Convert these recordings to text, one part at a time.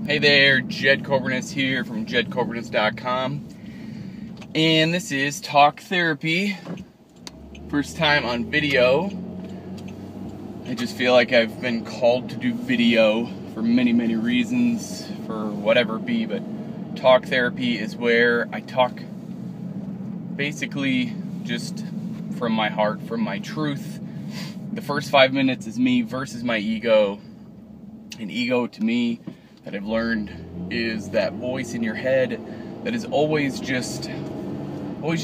Hey there, Jed Kobernusz here from JedKobernusz.com, and this is Talk Therapy. First time on video. I just feel like I've been called to do video for many reasons, for whatever it be, but Talk Therapy is where I talk basically just from my heart, from my truth. The first 5 minutes is me versus my ego. And ego to me, that I've learned, is that voice in your head that is always just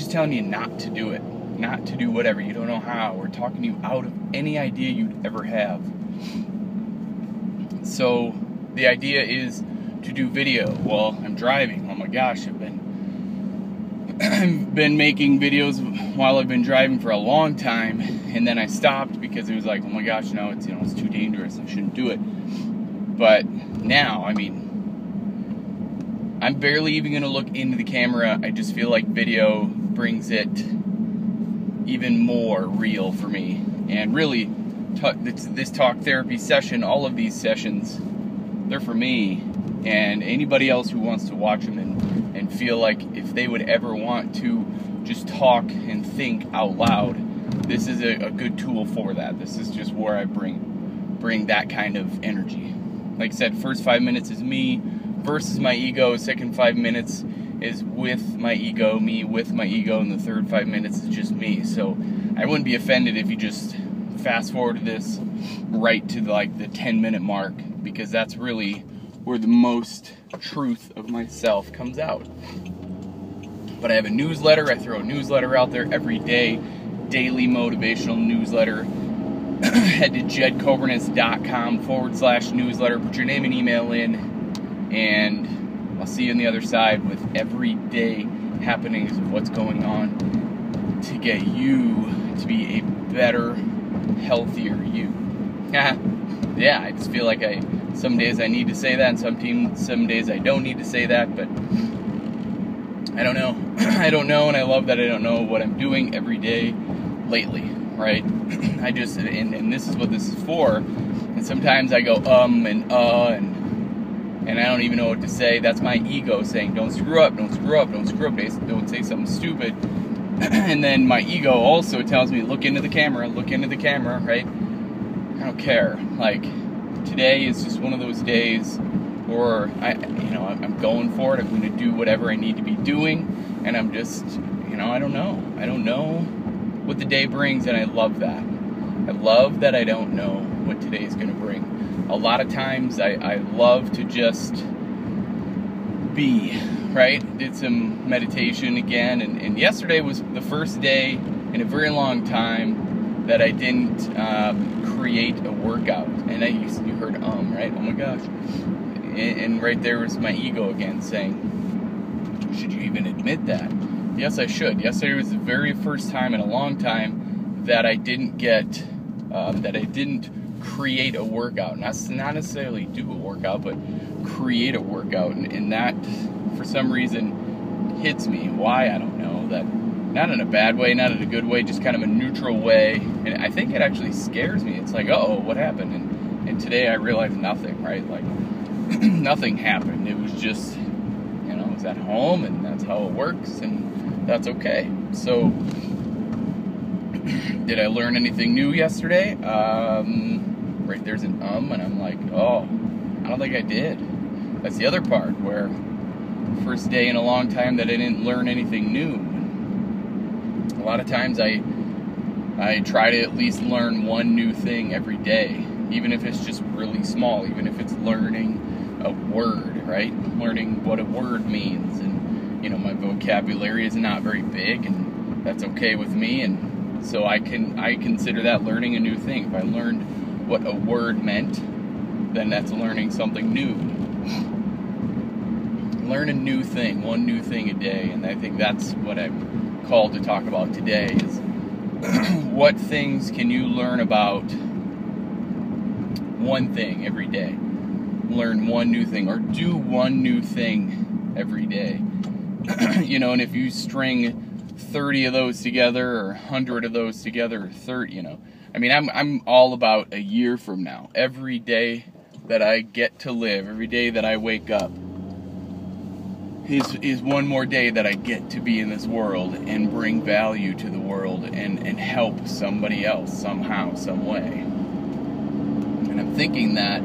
telling you not to do it, not to do whatever, you don't know how, or talking you out of any idea you'd ever have. So the idea is to do video. Well, I'm driving. Oh my gosh, I've been making videos while I've been driving for a long time, and then I stopped because it was like, oh my gosh, no, it's too dangerous. I shouldn't do it. But now, I'm barely even going to look into the camera. I just feel like video brings it even more real for me. And really, this talk therapy session, all of these sessions, they're for me. And anybody else who wants to watch them and feel like if they would ever want to just talk and think out loud, this is a good tool for that. This is just where I bring that kind of energy. Like I said, first 5 minutes is me versus my ego. Second 5 minutes is with my ego, me with my ego, and the third 5 minutes is just me. So I wouldn't be offended if you just fast forward this right to like the 10-minute mark, because that's really where the most truth of myself comes out. But I have a newsletter. I throw a newsletter out there every day, daily motivational newsletter. Head to jedkobernusz.com/newsletter. Put your name and email in, and I'll see you on the other side with everyday happenings of what's going on to get you to be a better, healthier you. Yeah, I just feel like some days I need to say that, and some days I don't need to say that, but I don't know. I don't know, and I love that I don't know what I'm doing every day lately, right? And this is what this is for. And sometimes I go and I don't even know what to say. That's my ego saying, don't screw up, don't screw up, don't screw up, don't say something stupid. And then my ego also tells me, look into the camera, right? I don't care. Like, today is just one of those days where I'm going for it. I'm going to do whatever I need to be doing, and I'm just, I don't know what the day brings, and I love that. I love that I don't know what today's going to bring. A lot of times I love to just be, right? Did some meditation again, and yesterday was the first day in a very long time that I didn't create a workout. And you heard right? Oh my gosh. And right there was my ego again saying, should you even admit that? Yes, I should. Yesterday was the very first time in a long time that I didn't create a workout. Not necessarily do a workout, but create a workout. And that, for some reason, hits me. Why? I don't know. That, not in a bad way, not in a good way, just kind of a neutral way. And I think it actually scares me. It's like, uh-oh, what happened? And today I realized nothing, right? Like, nothing happened. It was just, I was at home, and that's how it works, and that's okay. So, did I learn anything new yesterday? Right there's an and I'm like, oh, I don't think I did. That's the other part, where first day in a long time that I didn't learn anything new. A lot of times I try to at least learn one new thing every day, even if it's just really small, even if it's learning a word, right? Learning what a word means. And my vocabulary is not very big, and that's okay with me, and so I consider that learning a new thing. If I learned what a word meant, then that's learning something new. Learn a new thing, one new thing a day, and I think that's what I'm called to talk about today, is what things can you learn about one thing every day? Learn one new thing, or do one new thing every day. And if you string 30 of those together, or 100 of those together, or 30, I'm all about a year from now. Every day that I get to live, every day that I wake up, is one more day that I get to be in this world and bring value to the world and help somebody else somehow, some way. And I'm thinking that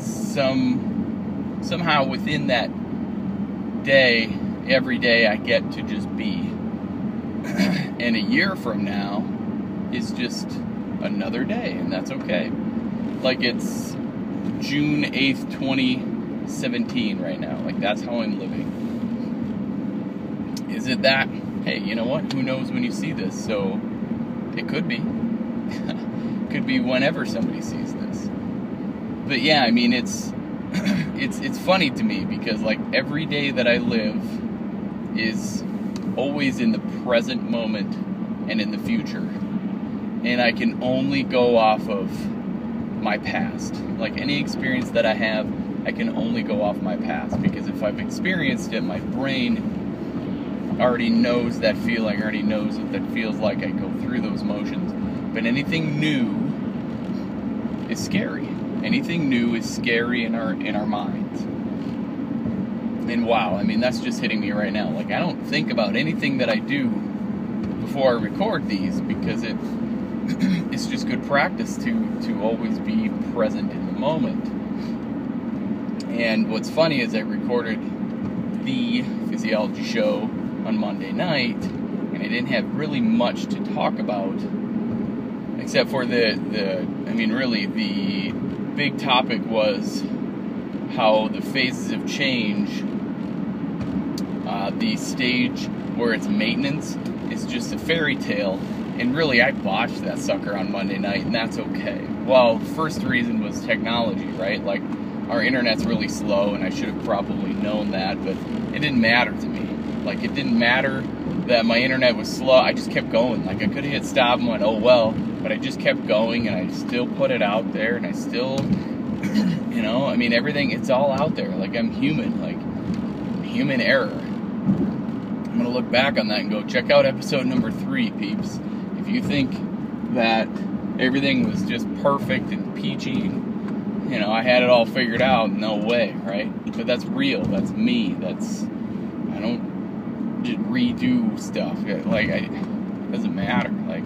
somehow within that day, every day I get to just be. And a year from now is just another day, and that's okay. Like, it's June 8th, 2017 right now. Like, that's how I'm living. Is it that? Hey, you know what? Who knows when you see this? So it could be. Could be whenever somebody sees this. But yeah, I mean, it's funny to me because, like, every day that I live is always in the present moment and in the future. And I can only go off of my past. Like, any experience that I have, I can only go off my past, because if I've experienced it, my brain already knows that feeling, already knows what that feels like. I go through those motions. But anything new is scary. Anything new is scary in our minds. And wow, I mean, that's just hitting me right now. Like, I don't think about anything that I do before I record these, because it's just good practice to always be present in the moment. And what's funny is I recorded the physiology show on Monday night, and I didn't have really much to talk about, except for the big topic was how the phases of change, the stage where it's maintenance, is just a fairy tale. And really, I botched that sucker on Monday night, and that's okay. Well, the first reason was technology, right? Like, our internet's really slow, and I should have probably known that, but it didn't matter to me. Like, it didn't matter that my internet was slow. I just kept going. Like, I could have hit stop and went, oh well, but I just kept going, and I still put it out there, and I still, you know, I mean, everything, it's all out there. Like, I'm human, like, human error. I'm going to look back on that and go, check out episode number 3, peeps. If you think that everything was just perfect and peachy, and, you know, I had it all figured out, no way, right? But that's real. That's me. I don't just redo stuff. Like, it doesn't matter. Like,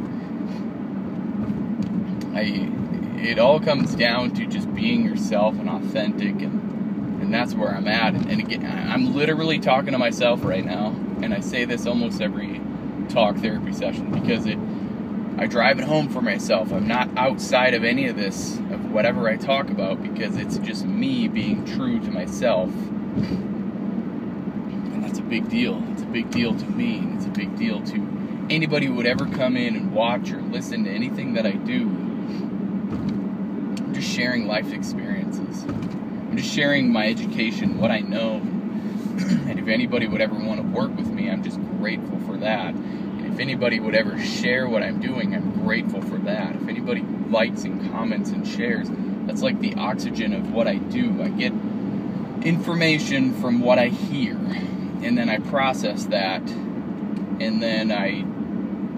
it all comes down to just being yourself and authentic, and that's where I'm at. And again, I'm literally talking to myself right now, and I say this almost every talk therapy session, because I drive it home for myself. I'm not outside of any of this, of whatever I talk about, because it's just me being true to myself. And that's a big deal. It's a big deal to me, and it's a big deal to anybody who would ever come in and watch or listen to anything that I do. I'm just sharing life experiences. I'm just sharing my education, what I know. And if anybody would ever want to work with me, I'm just grateful for that. And if anybody would ever share what I'm doing, I'm grateful for that. If anybody likes and comments and shares, that's like the oxygen of what I do. I get information from what I hear, and then I process that, and then I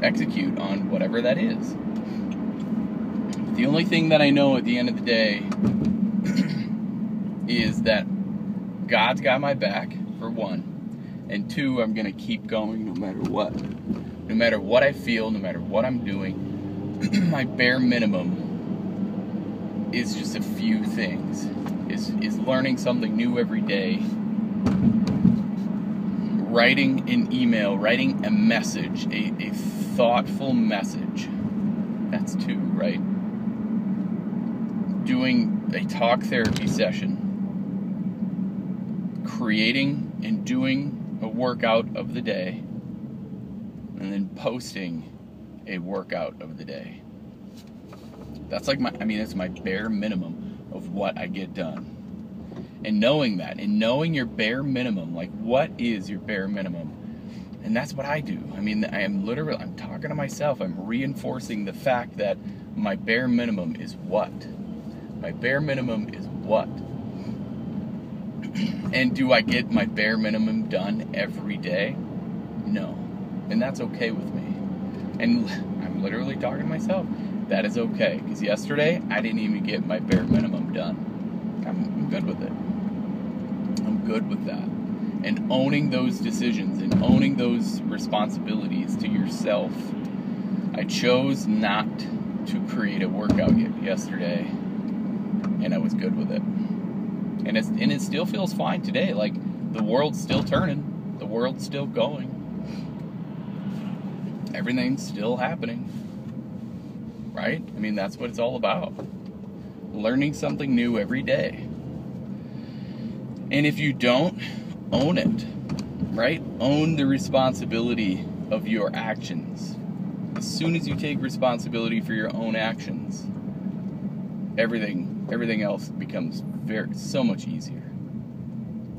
execute on whatever that is. The only thing that I know at the end of the day is that God's got my back, for one, and two, I'm going to keep going no matter what. No matter what I feel, no matter what I'm doing. My bare minimum is just a few things. Is learning something new every day, writing an email, writing a message, a thoughtful message. That's 2, right? Doing a talk therapy session, creating and doing a workout of the day, and then posting a workout of the day. That's like that's my bare minimum of what I get done. And knowing that, and knowing your bare minimum, like, what is your bare minimum? And that's what I do. I'm talking to myself. I'm reinforcing the fact that my bare minimum is what? My bare minimum is what? And do I get my bare minimum done every day? No. And that's okay with me. And I'm literally talking to myself. That is okay. Because yesterday, I didn't even get my bare minimum done. I'm good with it. I'm good with that. And owning those decisions and owning those responsibilities to yourself. I chose not to create a workout yesterday, and I was good with it. And it still feels fine today. Like, the world's still turning. The world's still going. Everything's still happening. Right? I mean, that's what it's all about. Learning something new every day. And if you don't, own it. Right? Own the responsibility of your actions. As soon as you take responsibility for your own actions, everything else becomes so much easier.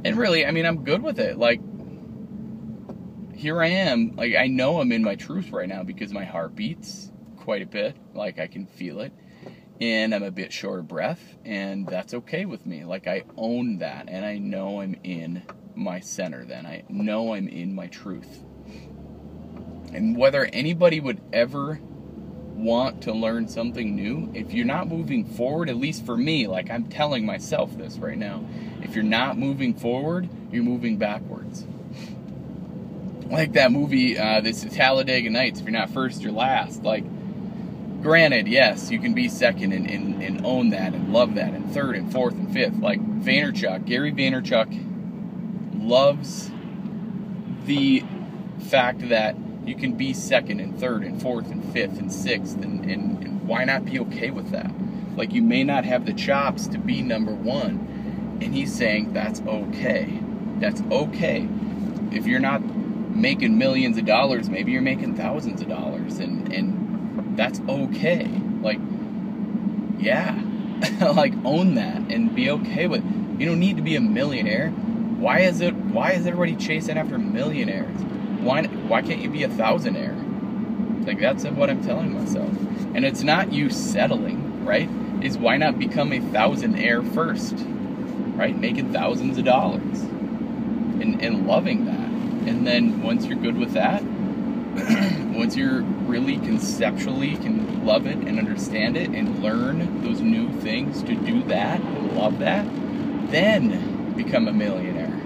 And really, I mean, I'm good with it. Like, here I am. Like, I know I'm in my truth right now because my heart beats quite a bit. Like, I can feel it. And I'm a bit short of breath. And that's okay with me. Like, I own that. And I know I'm in my center then. I know I'm in my truth. And whether anybody would ever want to learn something new, if you're not moving forward, at least for me, like, I'm telling myself this right now, if you're not moving forward, you're moving backwards. Like that movie, this is Talladega Nights, if you're not first, you're last. Like, granted, yes, you can be second and own that and love that, and third and fourth and fifth. Like Gary Vaynerchuk loves the fact that you can be second and third and fourth and fifth and sixth, and why not be okay with that? Like, you may not have the chops to be number one, and he's saying that's okay. That's okay. If you're not making millions of dollars, maybe you're making thousands of dollars, and that's okay. Like, yeah, like, own that and be okay with it. You don't need to be a millionaire. Why is everybody chasing after millionaires? Why can't you be a thousandaire? Like, that's what I'm telling myself. And it's not you settling, right? Is why not become a thousandaire first, right? Making thousands of dollars and loving that. And then once you're good with that, once you're really conceptually can love it and understand it and learn those new things to do that and love that, then become a millionaire.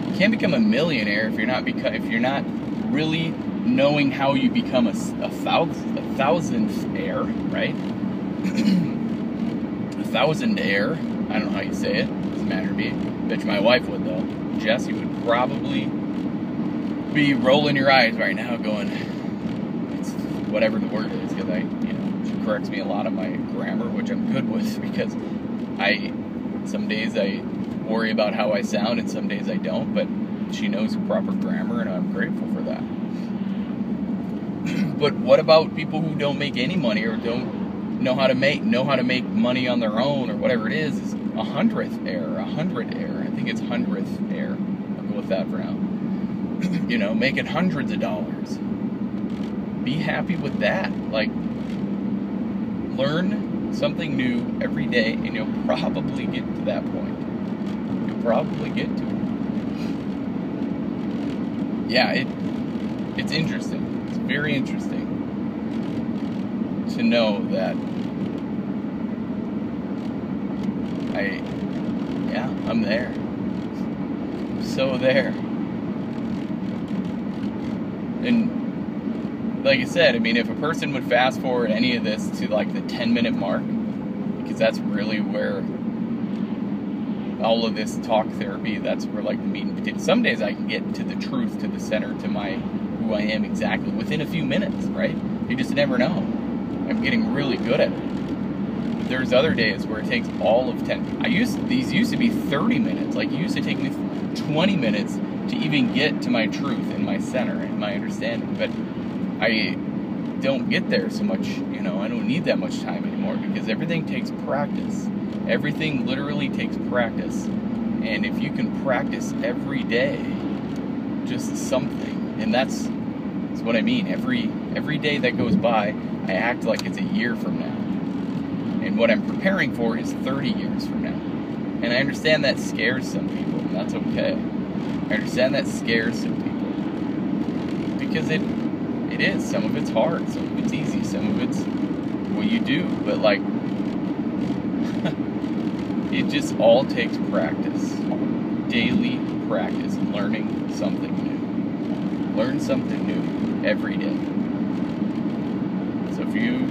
You can't become a millionaire if you're not really knowing how you become a thousandth heir, right? A thousandaire. I don't know how you say it. Doesn't matter to me. Bet you my wife would, though. Jess, you would probably be rolling your eyes right now, going, it's whatever the word is, because she corrects me a lot of my grammar, which I'm good with, because some days I worry about how I sound and some days I don't, but she knows proper grammar, and I'm grateful for that. But what about people who don't make any money or don't know how to make money on their own, or whatever it is a hundredth heir. I think it's hundredth heir. I'll go with that for now. Making hundreds of dollars. Be happy with that. Like, learn something new every day, and you'll probably get to that point. You'll probably get to it. Yeah, it's interesting. It's very interesting to know that I'm there. I'm so there. And like I said, I mean, if a person would fast forward any of this to like the 10-minute mark, because that's really where all of this talk therapy, that's where like the meat and potatoes. Some days I can get to the truth, to the center, to who I am exactly within a few minutes, right? You just never know. I'm getting really good at it. There's other days where it takes all of 10. These used to be 30 minutes. Like, it used to take me 20 minutes to even get to my truth and my center and my understanding. But I don't get there so much, I don't need that much time anymore, because everything takes practice. Everything literally takes practice. And if you can practice every day, just something, and that's what I mean. Every day that goes by, I act like it's a year from now. And what I'm preparing for is 30 years from now. And I understand that scares some people, and that's okay. I understand that scares some people. Because it is. Some of it's hard, some of it's easy, some of it's what you do. But, like, it just all takes practice. Daily practice, learning something new. Learn something new every day. So if you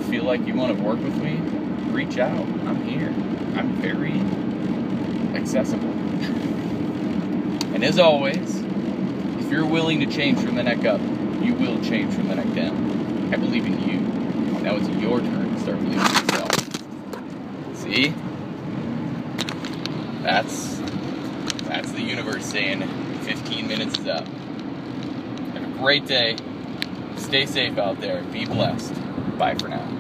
feel like you want to work with me, reach out. I'm here. I'm very accessible. And as always, if you're willing to change from the neck up, you will change from the neck down. I believe in you. Now it's your turn to start believing in yourself. See? That's the universe saying 15 minutes is up. Have a great day. Stay safe out there. Be blessed. Bye for now.